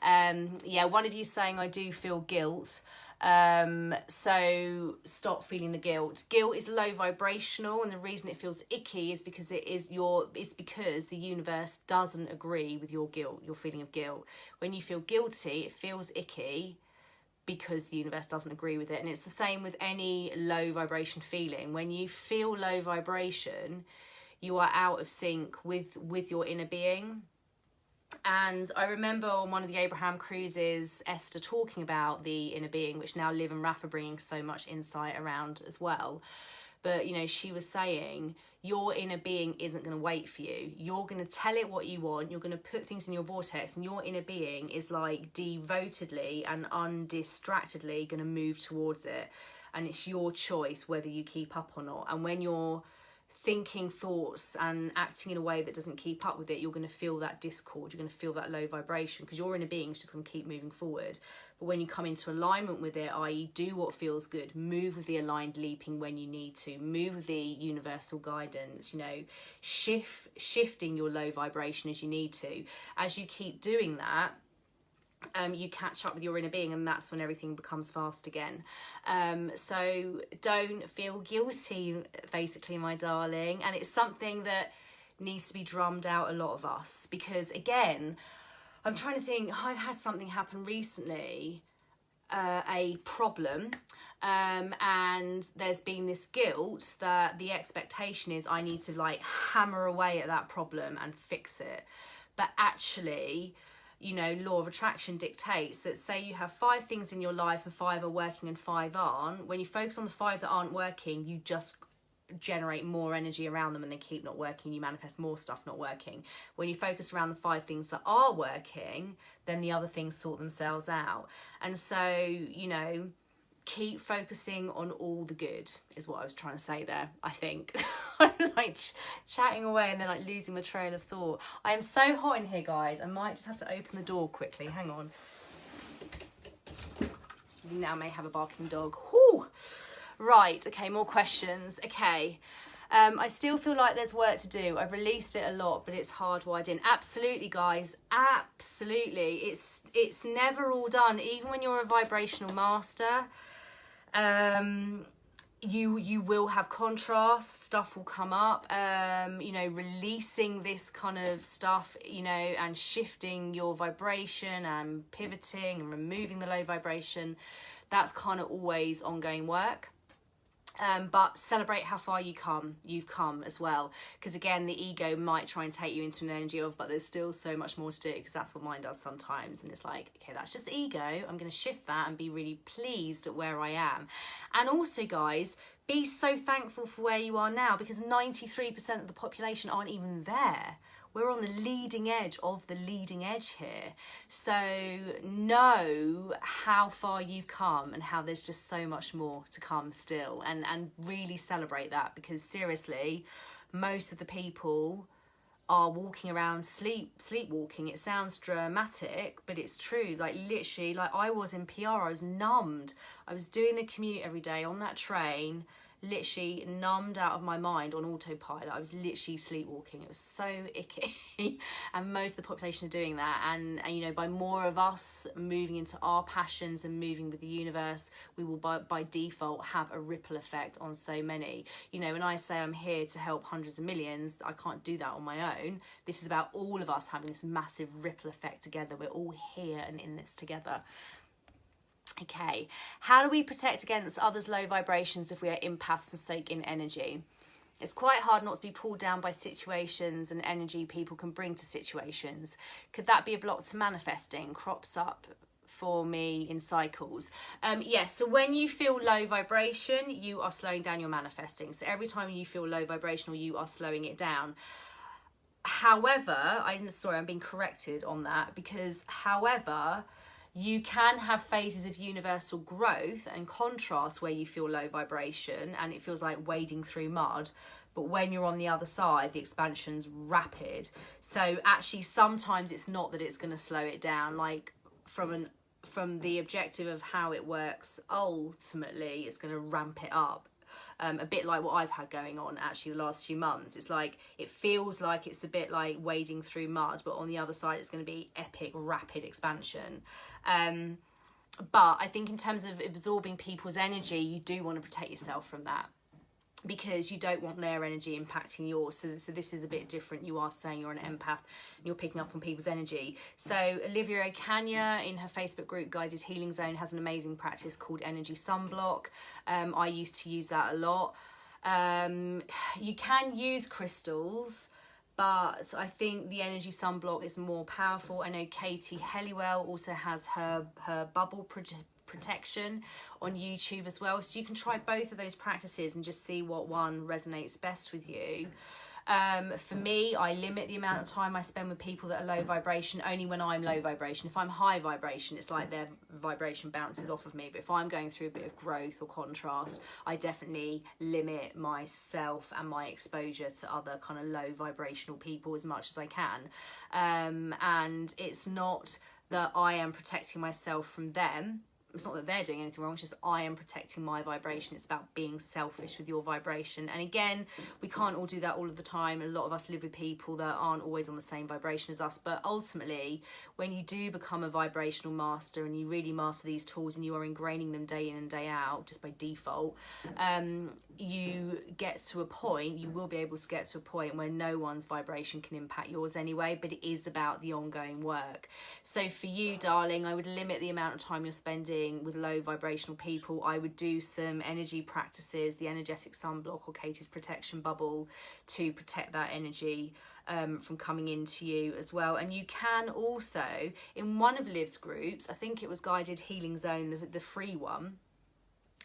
Yeah, one of you saying I do feel guilt. So stop feeling the guilt. Guilt is low vibrational, and the reason it feels icky is because it's because the universe doesn't agree with your guilt, your feeling of guilt. When you feel guilty, it feels icky because the universe doesn't agree with it. And it's the same with any low vibration feeling. When you feel low vibration, you are out of sync with your inner being. And I remember on one of the Abraham cruises, Esther talking about the inner being, which now Liv and Raph are bringing so much insight around as well. But, you know, she was saying your inner being isn't going to wait for you. You're going to tell it what you want. You're going to put things in your vortex, and your inner being is like devotedly and undistractedly going to move towards it. And it's your choice whether you keep up or not. And when you're thinking thoughts and acting in a way that doesn't keep up with it, you're going to feel that discord. You're going to feel that low vibration, because your inner being is just going to keep moving forward. But when you come into alignment with it, i.e. do what feels good, move with the aligned leaping when you need to, move with the universal guidance, you know, shifting your low vibration as you need to. As you keep doing that, you catch up with your inner being, and that's when everything becomes fast again. So don't feel guilty, basically, my darling. And it's something that needs to be drummed out, a lot of us, because again, I'm trying to think, I've had something happen recently, a problem, and there's been this guilt that the expectation is I need to like hammer away at that problem and fix it. But actually, you know, law of attraction dictates that, say you have 5 things in your life and 5 are working and 5 aren't. When you focus on the 5 that aren't working, you just generate more energy around them and they keep not working. You manifest more stuff not working. When you focus around the 5 things that are working, then the other things sort themselves out. And so, you know, keep focusing on all the good is what I was trying to say there, I think. I'm like chatting away and then like losing my trail of thought. I am so hot in here, guys. I might just have to open the door quickly. Hang on. We now may have a barking dog. Whew. Right, okay, more questions. Okay. I still feel like there's work to do. I've released it a lot, but it's hardwired in. Absolutely, guys. Absolutely. It's never all done. Even when you're a vibrational master, you will have contrast, stuff will come up, you know, releasing this kind of stuff, you know, and shifting your vibration and pivoting and removing the low vibration. That's kind of always ongoing work. But celebrate how far you've come as well, because again, the ego might try and take you into an energy of, but there's still so much more to do, because that's what mine does sometimes. And it's like, okay, that's just ego. I'm going to shift that and be really pleased at where I am. And also, guys, be so thankful for where you are now, because 93% of the population aren't even there. We're on the leading edge of the leading edge here. So know how far you've come and how there's just so much more to come still, and really celebrate that, because seriously, most of the people are walking around sleepwalking. It sounds dramatic, but it's true. Like literally, like I was in PR, I was numbed. I was doing the commute every day on that train, literally numbed out of my mind on autopilot. I was literally sleepwalking. It was so icky. And most of the population are doing that. And you know, by more of us moving into our passions and moving with the universe, we will by default have a ripple effect on so many. You know, when I say I'm here to help hundreds of millions, I can't do that on my own. This is about all of us having this massive ripple effect together. We're all here and in this together. Okay, how do we protect against others' low vibrations if we are empaths and soak in energy? It's quite hard not to be pulled down by situations and energy people can bring to situations. Could that be a block to manifesting? Crops up for me in cycles. Yes, so when you feel low vibration, you are slowing down your manifesting. So every time you feel low vibrational, you are slowing it down. However, I'm sorry, I'm being corrected on that, because however, you can have phases of universal growth and contrast where you feel low vibration and it feels like wading through mud. But when you're on the other side, the expansion's rapid. So actually, sometimes it's not that it's going to slow it down. Like from the objective of how it works, ultimately, it's going to ramp it up. A bit like what I've had going on actually the last few months. It's like, it feels like it's a bit like wading through mud, but on the other side it's going to be epic, rapid expansion. But I think in terms of absorbing people's energy, you do want to protect yourself from that, because you don't want their energy impacting yours. So this is a bit different. You are saying you're an empath and you're picking up on people's energy. So 𝗪𝗿𝗫 in her Facebook group Guided Healing Zone has an amazing practice called energy sunblock. I used to use that a lot. You can use crystals, but I think the energy sunblock is more powerful. I know 𝗣𝗵𝗲 also has her bubble protection on YouTube as well, so you can try both of those practices and just see what one resonates best with you. For me, I limit the amount of time I spend with people that are low vibration only when I'm low vibration. If I'm high vibration, it's like their vibration bounces off of me. But if I'm going through a bit of growth or contrast, I definitely limit myself and my exposure to other kind of low vibrational people as much as I can. And it's not that I am protecting myself from them. It's not that they're doing anything wrong, it's just I am protecting my vibration. It's about being selfish with your vibration. And again, we can't all do that all of the time. A lot of us live with people that aren't always on the same vibration as us. But ultimately, when you do become a vibrational master and you really master these tools and you are ingraining them day in and day out, just by default, you get to a point, you will be able to get to a point where no one's vibration can impact yours anyway, but it is about the ongoing work. So for you, darling, I would limit the amount of time you're spending with low vibrational people. I would do some energy practices, the energetic sunblock or Katie's protection bubble, to protect that energy from coming into you as well. And you can also, in one of Liv's groups, I think it was Guided Healing Zone, the free one,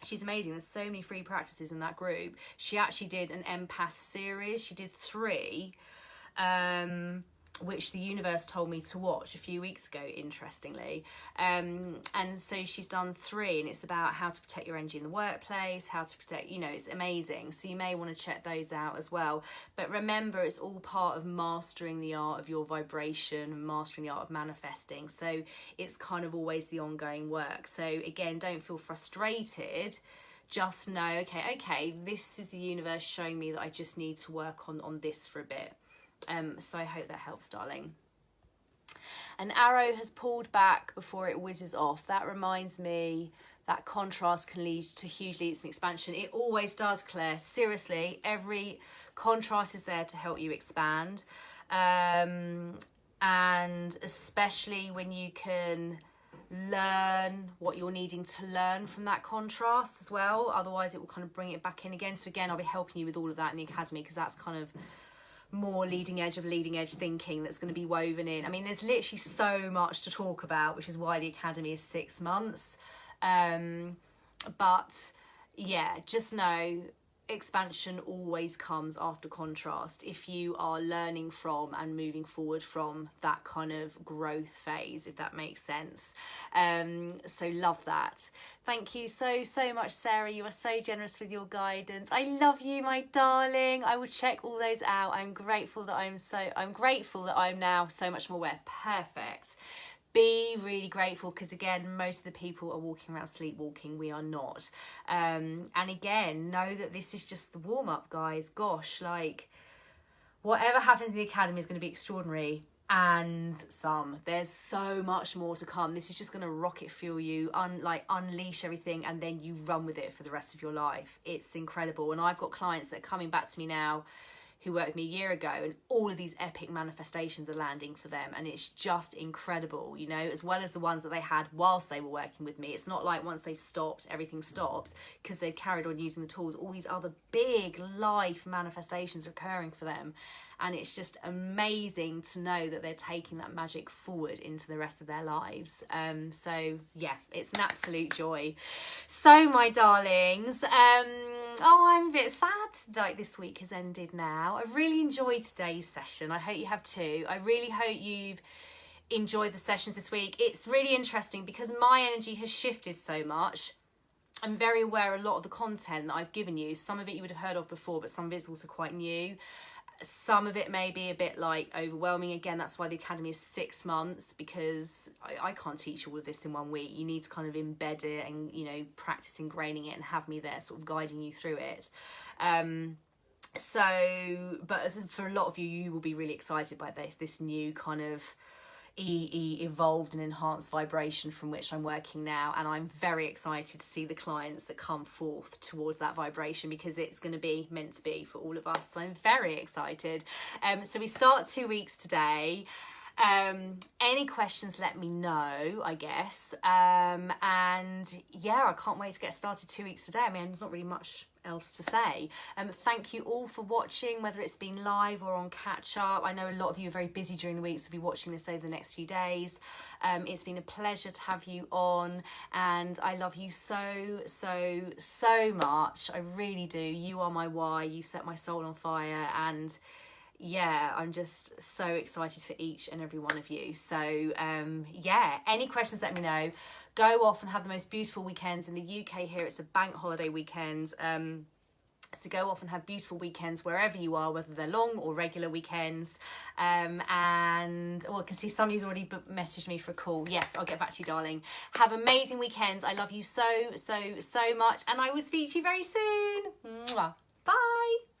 she's amazing, there's so many free practices in that group. She actually did an empath series. She did 3 which the universe told me to watch a few weeks ago, interestingly. And so she's done 3, and it's about how to protect your energy in the workplace, how to protect, you know, it's amazing. So you may want to check those out as well. But remember, it's all part of mastering the art of your vibration and mastering the art of manifesting. So it's kind of always the ongoing work. So again, don't feel frustrated. Just know, okay, this is the universe showing me that I just need to work on this for a bit. So I hope that helps, darling. An arrow has pulled back before it whizzes off. That reminds me that contrast can lead to huge leaps in expansion. It always does, Claire. Seriously, every contrast is there to help you expand. And especially when you can learn what you're needing to learn from that contrast as well. Otherwise, it will kind of bring it back in again. So again, I'll be helping you with all of that in the academy, because that's kind of more leading edge thinking that's going to be woven in. I mean, there's literally so much to talk about, which is why the academy is 6 months. But yeah, just know expansion always comes after contrast if you are learning from and moving forward from that kind of growth phase, if that makes sense. So love that. Thank you so much, Sarah. You are so generous with your guidance. I love you, my darling. I will check all those out. I'm grateful that I'm now so much more aware. Perfect. Be really grateful, because again, most of the people are walking around sleepwalking. We are not. And again, know that this is just the warm-up, guys. Gosh, like, whatever happens in the academy is going to be extraordinary, and there's so much more to come. This is just going to rocket fuel you, unleash everything, and then you run with it for the rest of your life. It's incredible. And I've got clients that are coming back to me now who worked with me a year ago, and all of these epic manifestations are landing for them, and it's just incredible, you know, as well as the ones that they had whilst they were working with me. It's not like once they've stopped, everything stops, because they've carried on using the tools. All these other big life manifestations are occurring for them, and it's just amazing to know that they're taking that magic forward into the rest of their lives. So yeah, it's an absolute joy. So my darlings, I'm a bit sad like this week has ended now. I really enjoyed today's session. I hope you have too. I really hope you've enjoyed the sessions this week. It's really interesting because my energy has shifted so much. I'm very aware a lot of the content that I've given you, some of it you would have heard of before, but some of it's also quite new. Some of it may be a bit like overwhelming. Again, that's why the academy is 6 months, because I can't teach all of this in 1 week. You need to kind of embed it and, you know, practice ingraining it and have me there sort of guiding you through it. But for a lot of you, you will be really excited by this new kind of evolved and enhanced vibration from which I'm working now, and I'm very excited to see the clients that come forth towards that vibration, because it's going to be meant to be for all of us. So I'm very excited. So we start 2 weeks today. Any questions, let me know, I guess. And yeah, I can't wait to get started 2 weeks today. I mean, there's not really much else to say. Thank you all for watching, whether it's been live or on catch up. I know a lot of you are very busy during the week, so be watching this over the next few days. It's been a pleasure to have you on, and I love you so much. I really do. You are my why. You set my soul on fire, and yeah, I'm just so excited for each and every one of you. So yeah, any questions, let me know. Go off and have the most beautiful weekends. In the UK here, it's a bank holiday weekend. So go off and have beautiful weekends wherever you are, whether they're long or regular weekends. And I can see some of you's already messaged me for a call. Yes, I'll get back to you, darling. Have amazing weekends. I love you so much, and I will speak to you very soon. Mwah. Bye.